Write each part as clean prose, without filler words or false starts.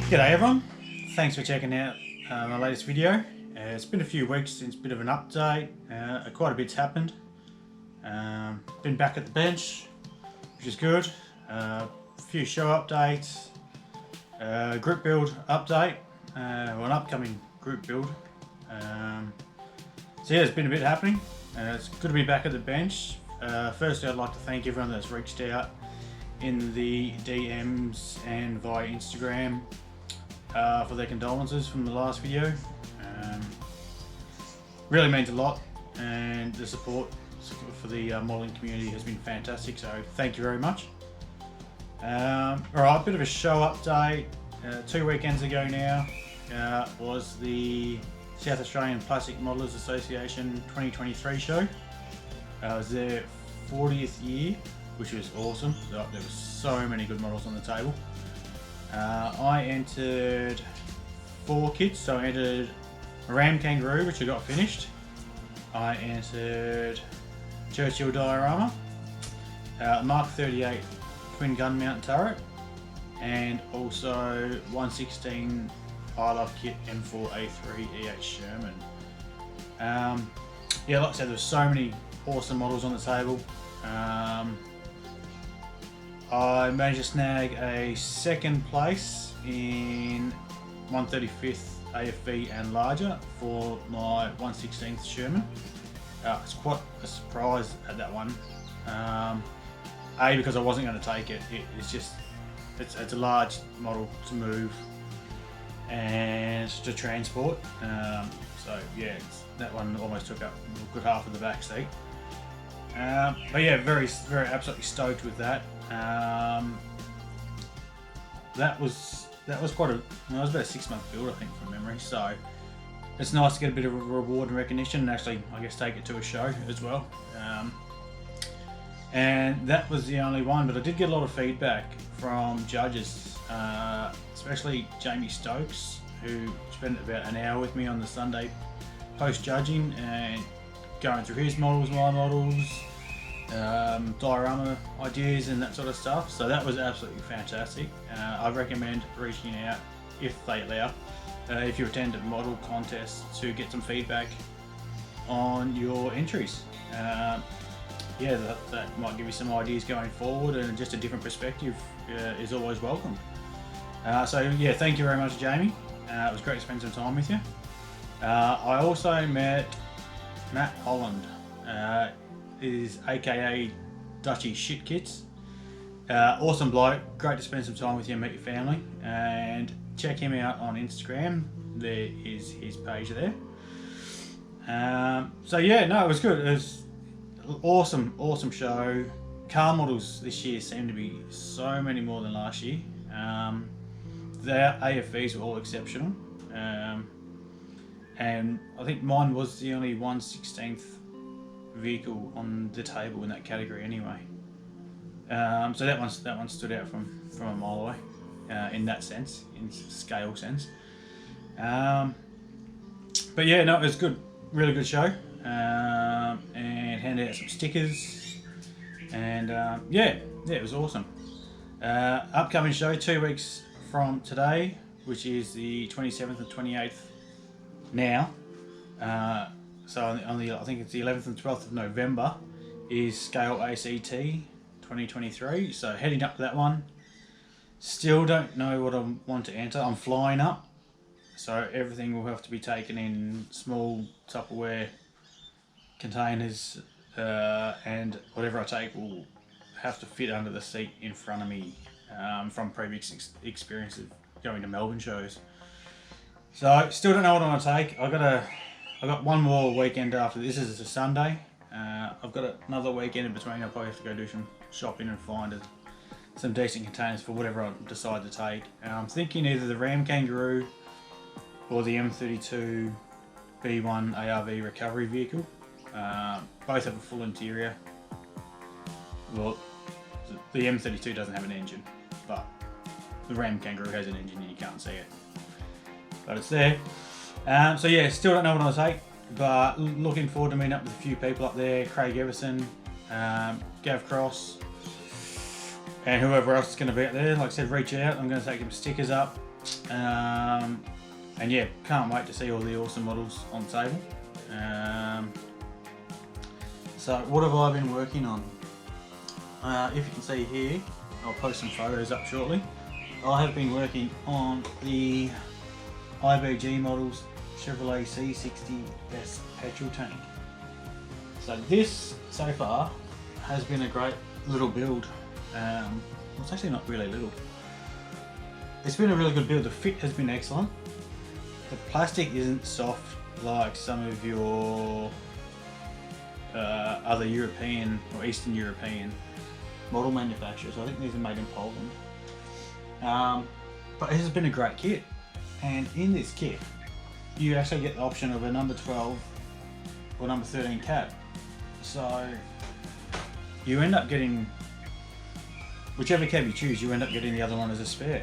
G'day everyone, thanks for checking out my latest video. It's been a few weeks since a bit of an update, quite a bit's happened. Been back at the bench, which is good. A few show updates, group build update, or an upcoming group build. So yeah, there's been a bit happening. It's good to be back at the bench. Firstly, I'd like to thank everyone that's reached out in the DMs and via Instagram for their condolences from the last video. Really means a lot, and the support for the modelling community has been fantastic, so thank you very much. Alright, a bit of a show update. 2 weekends ago now was the South Australian Plastic Modellers Association 2023 show. It was their 40th year, which was awesome. There were so many good models on the table. I entered 4 kits, so I entered a Ram Kangaroo, which I got finished. I entered Churchill diorama, Mark 38 twin gun mount turret, and also 116 I Love Kit M4A3 EH Sherman. Yeah, like I said, there's so many awesome models on the table. I managed to snag a second place in 135th AFV and larger for my 116th Sherman. It's quite a surprise at that one. A, because I wasn't going to take it. It's a large model to move and to transport. So yeah, that one almost took up a good half of the back seat. But yeah, very absolutely stoked with that. That was quite a, that was about a 6-month build, I think, from memory. So it's nice to get a bit of a reward and recognition, and actually, I guess, take it to a show as well. And that was the only one, but I did get a lot of feedback from judges, especially Jamie Stokes, who spent about an hour with me on the Sunday post judging and going through his models, my models, diorama ideas and that sort of stuff. So that was absolutely fantastic. I recommend reaching out, if they allow, if you attend a model contest, to get some feedback on your entries. Yeah, that might give you some ideas going forward, and just a different perspective is always welcome. So yeah, thank you very much, Jamie. It was great to spend some time with you. I also met Matt Holland, is aka Dutchy Shit Kits. Awesome bloke, great to spend some time with you and meet your family, and check him out on Instagram. There is his page there. So yeah, no, it was good. It was awesome show. Car models this year seem to be so many more than last year. Their AFVs were all exceptional, and I think mine was the only 1/16th vehicle on the table in that category anyway. So that one stood out from a mile away, in that sense, in scale sense. But yeah, no, it was good, really good show, and handed out some stickers, and yeah, it was awesome. Upcoming show 2 weeks from today, which is the 27th and 28th now. So on the, I think it's the 11th and 12th of November, is Scale ACT 2023. So heading up to that one. Still don't know what I want to enter. I'm flying up, so everything will have to be taken in small Tupperware containers, and whatever I take will have to fit under the seat in front of me, from previous experience of going to Melbourne shows. So still don't know what I want to take. I've got one more weekend after this. Is a Sunday. I've got another weekend in between. I'll probably have to go do some shopping and find some decent containers for whatever I decide to take. I'm thinking either the Ram Kangaroo or the M32 B1 ARV recovery vehicle. Both have a full interior. Well, the M32 doesn't have an engine, but the Ram Kangaroo has an engine and you can't see it. But it's there. So yeah, still don't know what I'll take, but looking forward to meeting up with a few people up there. Craig Everson, Gav Cross, and whoever else is going to be out there. Like I said, reach out. I'm going to take some stickers up And yeah, can't wait to see all the awesome models on the table. So what have I been working on? If you can see here, I'll post some photos up shortly. I have been working on the IBG models Chevrolet C60S petrol tank. So this, so far, has been a great little build. It's actually not really little. It's been a really good build. The fit has been excellent. The plastic isn't soft like some of your other European or Eastern European model manufacturers. I think these are made in Poland. But it has been a great kit. And in this kit, you actually get the option of a number 12 or number 13 cab. So you end up getting, whichever cab you choose, you end up getting the other one as a spare.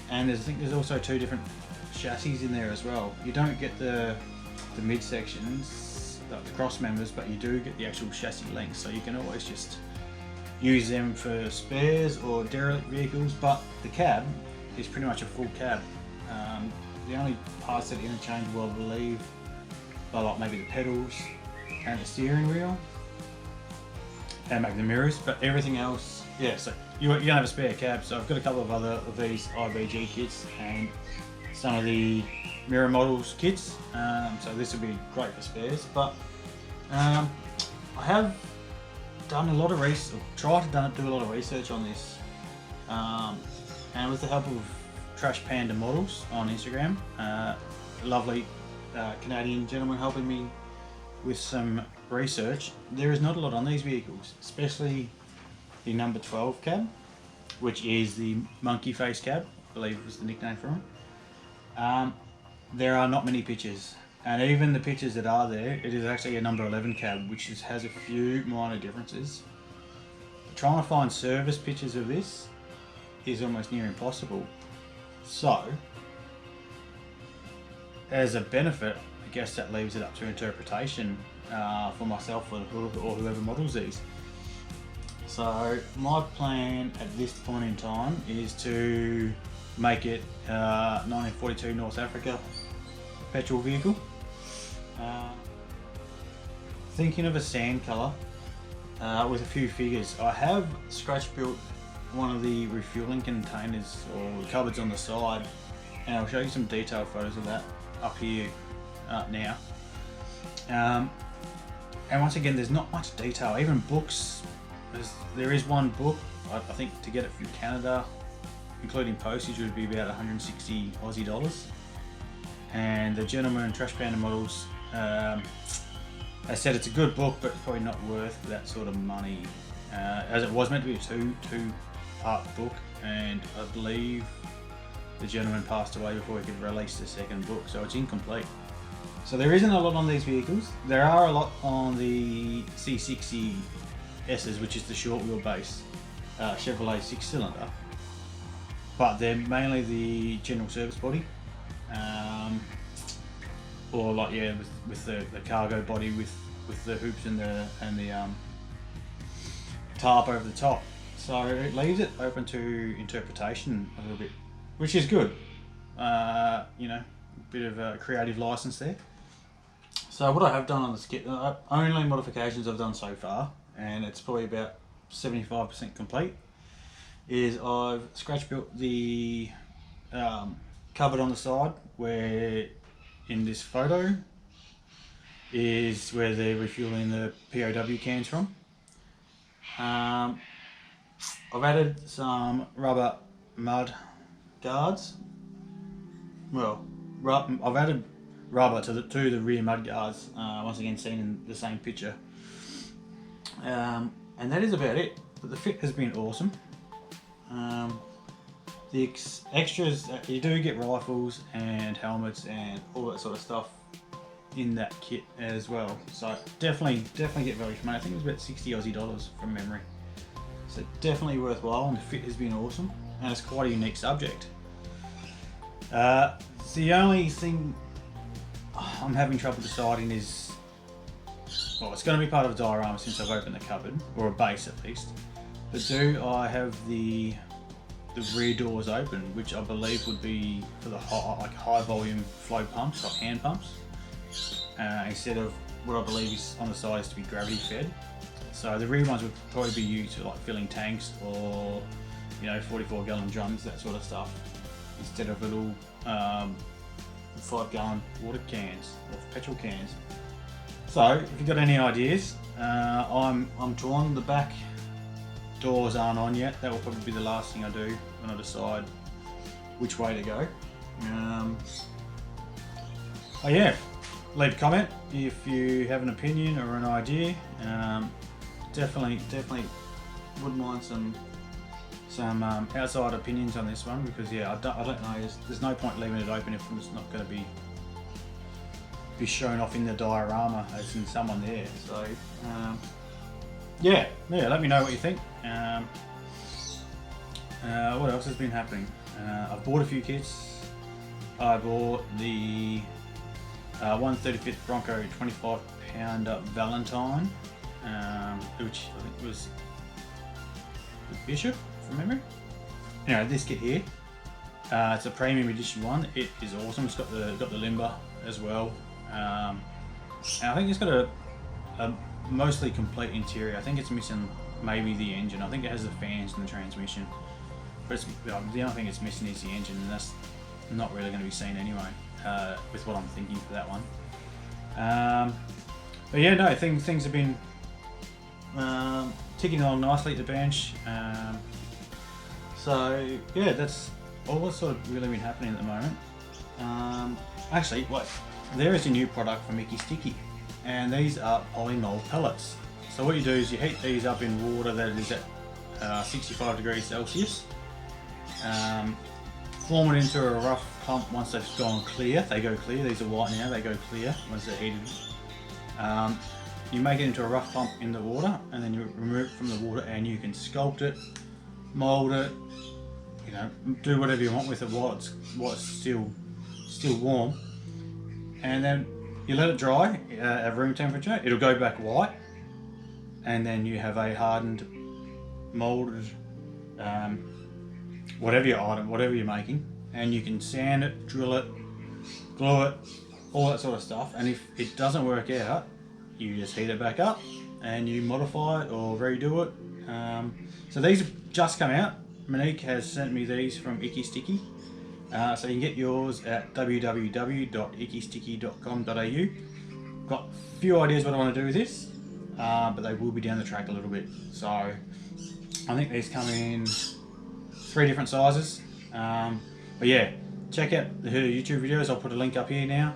And I think there's also 2 different chassis in there as well. You don't get the midsections, the cross members, but you do get the actual chassis length, so you can always just use them for spares or derelict vehicles. But the cab is pretty much a full cab. The only parts that are interchangeable, I believe, are like maybe the pedals and the steering wheel and maybe the mirrors, but everything else, yeah, so you don't have a spare cab. So I've got a couple of other of these IBG kits and some of the mirror models kits, so this will be great for spares. But I have done a lot of research, tried to do a lot of research on this, and with the help of Trash Panda Models on Instagram, lovely Canadian gentleman helping me with some research. There is not a lot on these vehicles, especially the number 12 cab, which is the monkey face cab, I believe was the nickname for him. There are not many pictures, and even the pictures that are there, it is actually a number 11 cab, which has a few minor differences. Trying to find service pictures of this is almost near impossible. So, as a benefit, I guess that leaves it up to interpretation for myself or whoever models these. So my plan at this point in time is to make it 1942 North Africa petrol vehicle. Thinking of a sand colour with a few figures. I have scratch built one of the refueling containers or cupboards on the side, and I'll show you some detailed photos of that up here now. And once again, there's not much detail. Even books, there is one book, I think to get it from Canada, including postage, would be about 160 Aussie dollars. And the gentleman in Trash Panda Models, I said it's a good book, but it's probably not worth that sort of money, as it was meant to be a two-part book, and I believe the gentleman passed away before he could release the second book, so it's incomplete. So there isn't a lot on these vehicles. There are a lot on the C60S's, which is the short wheelbase Chevrolet 6-cylinder, but they're mainly the general service body, or like with the cargo body with the hoops and the tarp over the top. So it leaves it open to interpretation a little bit, which is good. You know, a bit of a creative license there. So what I have done on this kit, only modifications I've done so far, and it's probably about 75% complete, is I've scratch built the cupboard on the side, where in this photo is where they're refueling the POW cans from. I've added some rubber mud guards. Well, I've added rubber to the rear mud guards, once again seen in the same picture. And that is about it, but the fit has been awesome. The extras, you do get rifles and helmets and all that sort of stuff in that kit as well, so definitely get value for money. I think it was about 60 Aussie dollars from memory, so definitely worthwhile, and the fit has been awesome, and it's quite a unique subject. The only thing I'm having trouble deciding is, well, it's going to be part of a diorama since I've opened the cupboard, or a base at least, but do I have the the rear doors open, which I believe would be for the high volume flow pumps, like hand pumps, instead of what I believe is on the side is to be gravity fed. So the rear ones would probably be used for like filling tanks or 44-gallon drums, that sort of stuff, instead of little 5-gallon water cans or petrol cans. So if you've got any ideas, I'm torn. The back doors aren't on yet. That will probably be the last thing I do when I decide which way to go. Oh yeah, leave a comment if you have an opinion or an idea. Definitely wouldn't mind some outside opinions on this one, because yeah, I don't know. There's no point leaving it open if it's not going to be shown off in the diorama as in someone there. So yeah, let me know what you think. What else has been happening? I've bought a few kits. I bought the 135th Bronco 25-pounder Valentine, which I think was the Bishop from memory. Anyway, this kit here, it's a premium edition one. It is awesome. It's got the limber as well, and I think it's got a mostly complete interior. I think it's missing maybe the engine. I think it has the fans and the transmission, but the only thing it's missing is the engine, and that's not really going to be seen anyway, with what I'm thinking for that one. But yeah, no, things have been ticking along nicely at the bench. So yeah, that's all what's sort of really been happening at the moment. Actually, there is a new product from Icky Sticky, and these are polymold pellets. So what you do is you heat these up in water that is at 65 degrees Celsius. Form it into a rough clump once they've gone clear. They go clear. These are white now. They go clear once they're heated. You make it into a rough clump in the water, and then you remove it from the water, and you can sculpt it, mold it, do whatever you want with it while it's still warm, and then you let it dry at room temperature. It'll go back white, and then you have a hardened, molded, whatever you're making, and you can sand it, drill it, glue it, all that sort of stuff. And if it doesn't work out, you just heat it back up and you modify it or redo it. So these have just come out. Monique has sent me these from Icky Sticky. So you can get yours at www.ickysticky.com.au. Got a few ideas what I want to do with this, but they will be down the track a little bit. So I think these come in 3 different sizes. But yeah, check out her YouTube videos. I'll put a link up here now.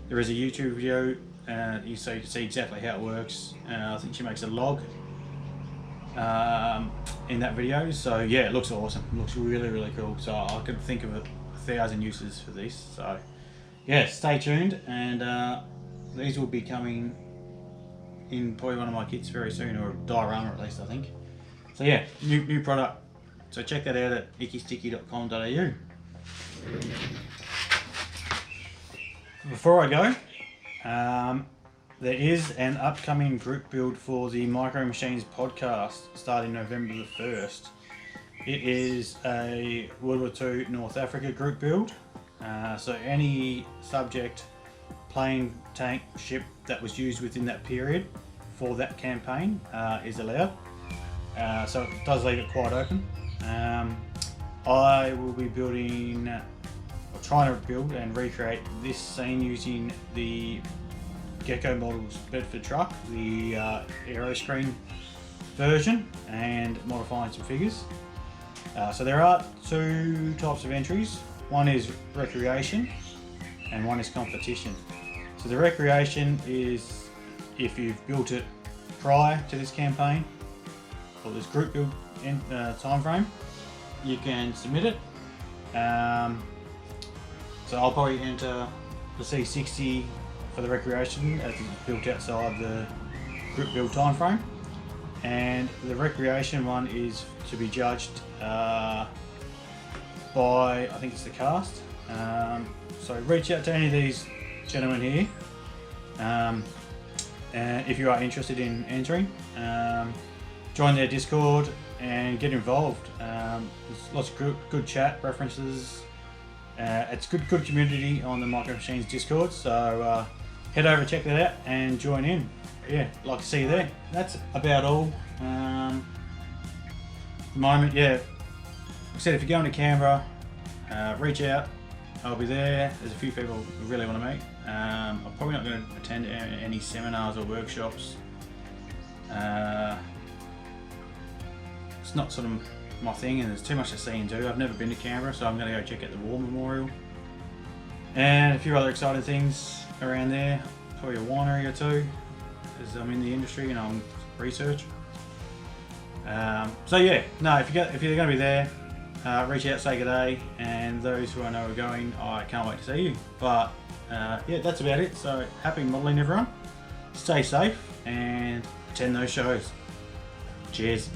There is a YouTube video, so you can see exactly how it works. I think she makes a log in that video. So yeah, it looks awesome. It looks really, really cool. So I could think of 1,000 uses for this. So yeah, stay tuned, and these will be coming in probably one of my kits very soon, or a diorama at least, I think. So yeah, new product. So check that out at ickysticky.com.au. Before I go, there is an upcoming group build for the Micro Machines podcast starting November the 1st. It is a World War II North Africa group build. So any subject, plane, tank, ship that was used within that period for that campaign is allowed. So it does leave it quite open. I will be building, or trying to build and recreate this scene using the Gecko Models Bedford truck, the Aeroscreen version, and modifying some figures. So there are 2 types of entries. One is recreation and one is competition. So the recreation is if you've built it prior to this campaign or this group build time frame, you can submit it. So I'll probably enter the C60 for the recreation as it's built outside the group build time frame, and the recreation one is to be judged by, I think it's the cast. So reach out to any of these gentlemen here, and if you are interested in entering. Join their Discord, and get involved. There's lots of good chat, references. It's good community on the Micro Machines Discord, so head over, check that out, and join in. Yeah, like to see you there. That's about all. At the moment, yeah. Like I said, if you're going to Canberra, reach out. I'll be there. There's a few people who really want to meet. I'm probably not going to attend any seminars or workshops. It's not sort of my thing, and there's too much to see and do. I've never been to Canberra, so I'm going to go check out the War Memorial and a few other exciting things around there. Probably a winery or two, as I'm in the industry and I'm research. So yeah, no, if you're going to be there, reach out, say good day, and those who I know are going, I can't wait to see you. But yeah, that's about it. So happy modelling, everyone. Stay safe and attend those shows. Cheers.